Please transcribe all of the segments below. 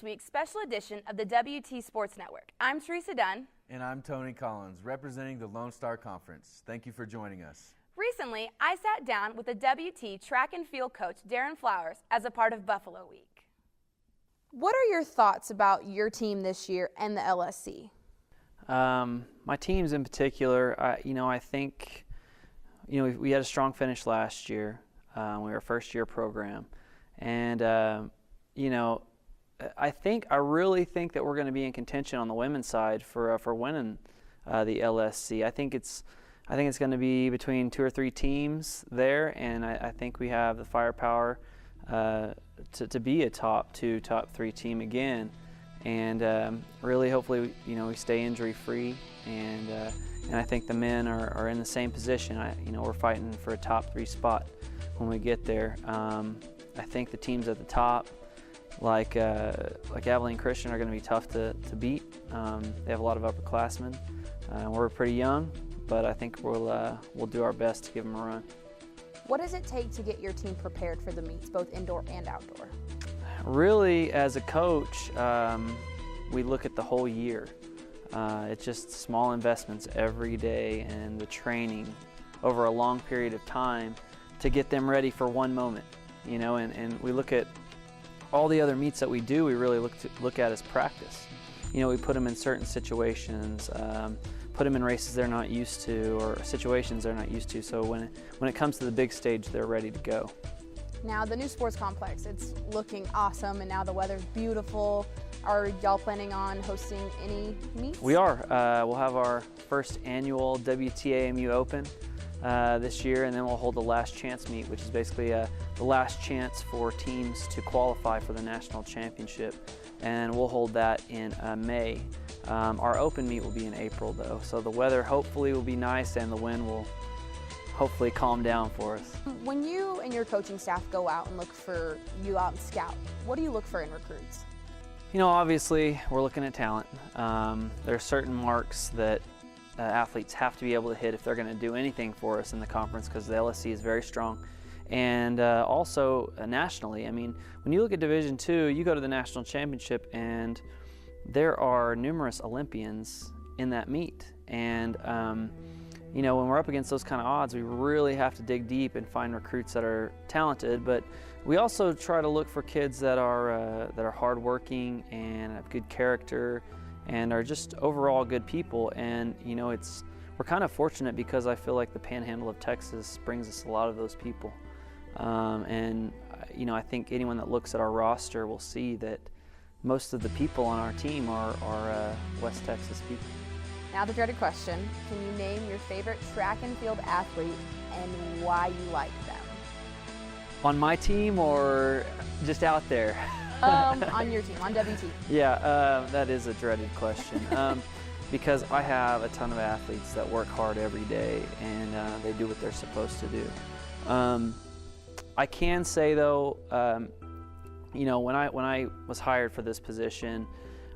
week's special edition of the WT Sports Network. I'm Teresa Dunn. And I'm Tony Collins, representing the Lone Star Conference. Thank you for joining us. Recently, I sat down with the WT track and field coach, Darren Flowers, as a part of Buffalo Week. What are your thoughts about your team this year and the LSC? My teams in particular, I think, we had a strong finish last year. We were a first-year program. And, I really think that we're going to be in contention on the women's side for winning the LSC. I think it's going to be between 2 or 3 teams there, and I think we have the firepower to be a top 2, top 3 team again. And really, hopefully, we stay injury-free, and I think the men are in the same position. We're fighting for a top 3 spot when we get there. I think the teams at the top, like Abilene Christian, are going to be tough to beat. They have a lot of upperclassmen. We're pretty young, but I think we'll do our best to give them a run. What does it take to get your team prepared for the meets, both indoor and outdoor? Really, as a coach, we look at the whole year. It's just small investments every day and the training over a long period of time to get them ready for one moment. And we look at all the other meets that we do, we really look at as practice. We put them in certain situations, put them in races they're not used to or situations they're not used to, so when it comes to the big stage, they're ready to go. Now, the new sports complex, it's looking awesome, and now the weather's beautiful. Are y'all planning on hosting any meets? We are. We'll have our first annual WTAMU Open this year, and then we'll hold the last chance meet, which is basically the last chance for teams to qualify for the national championship, and we'll hold that in May. Our open meet will be in April, though, so the weather hopefully will be nice and the wind will hopefully calm down for us. When you and your coaching staff go out and look for you out and scout, what do you look for in recruits? Obviously we're looking at talent. There are certain marks that athletes have to be able to hit if they're going to do anything for us in the conference, because the LSC is very strong. And also nationally, when you look at Division II, you go to the national championship and there are numerous Olympians in that meet. And when we're up against those kind of odds, we really have to dig deep and find recruits that are talented. But we also try to look for kids that are hardworking and have good character and are just overall good people. And we're kind of fortunate because I feel like the Panhandle of Texas brings us a lot of those people. I think anyone that looks at our roster will see that most of the people on our team are West Texas people. Now the dreaded question, can you name your favorite track and field athlete and why you like them? On my team or just out there? On your team, on WT. Yeah, that is a dreaded question because I have a ton of athletes that work hard every day and they do what they're supposed to do. I can say though, when I was hired for this position,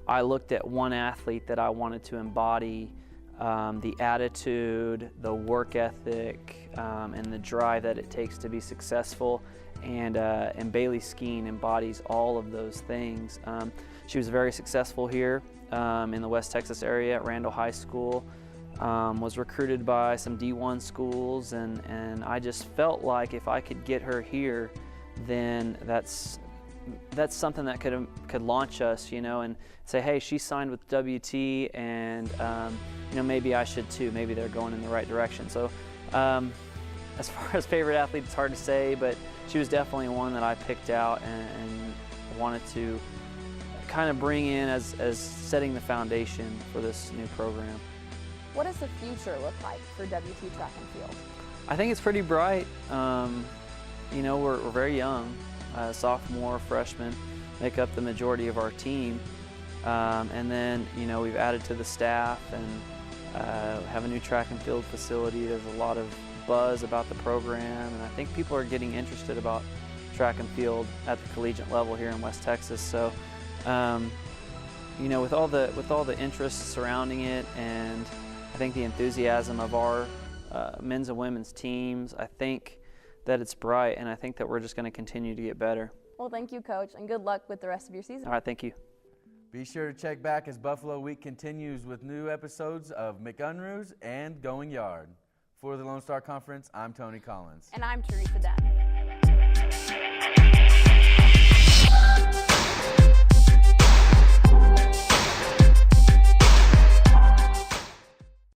I looked at one athlete that I wanted to embody the attitude, the work ethic, and the drive that it takes to be successful. And Bailey Skeen embodies all of those things. She was very successful here in the West Texas area at Randall High School, was recruited by some D1 schools, and I just felt like if I could get her here, then that's something that could launch us, and say, hey, she signed with WT, and maybe I should too. Maybe they're going in the right direction. So as far as favorite athlete, it's hard to say, but she was definitely one that I picked out and wanted to kind of bring in as setting the foundation for this new program. What does the future look like for WT track and field? I think it's pretty bright. We're very young. Sophomore, freshmen make up the majority of our team. And then, we've added to the staff and have a new track and field facility. There's a lot of buzz about the program, and I think people are getting interested about track and field at the collegiate level here in West Texas. So, with all the interest surrounding it, and I think the enthusiasm of our men's and women's teams, I think that it's bright, and I think that we're just going to continue to get better. Well, thank you, Coach, and good luck with the rest of your season. All right, thank you. Be sure to check back as Buffalo Week continues with new episodes of McUnruhs and Going Yard. For the Lone Star Conference, I'm Tony Collins. And I'm Teresa Dunn.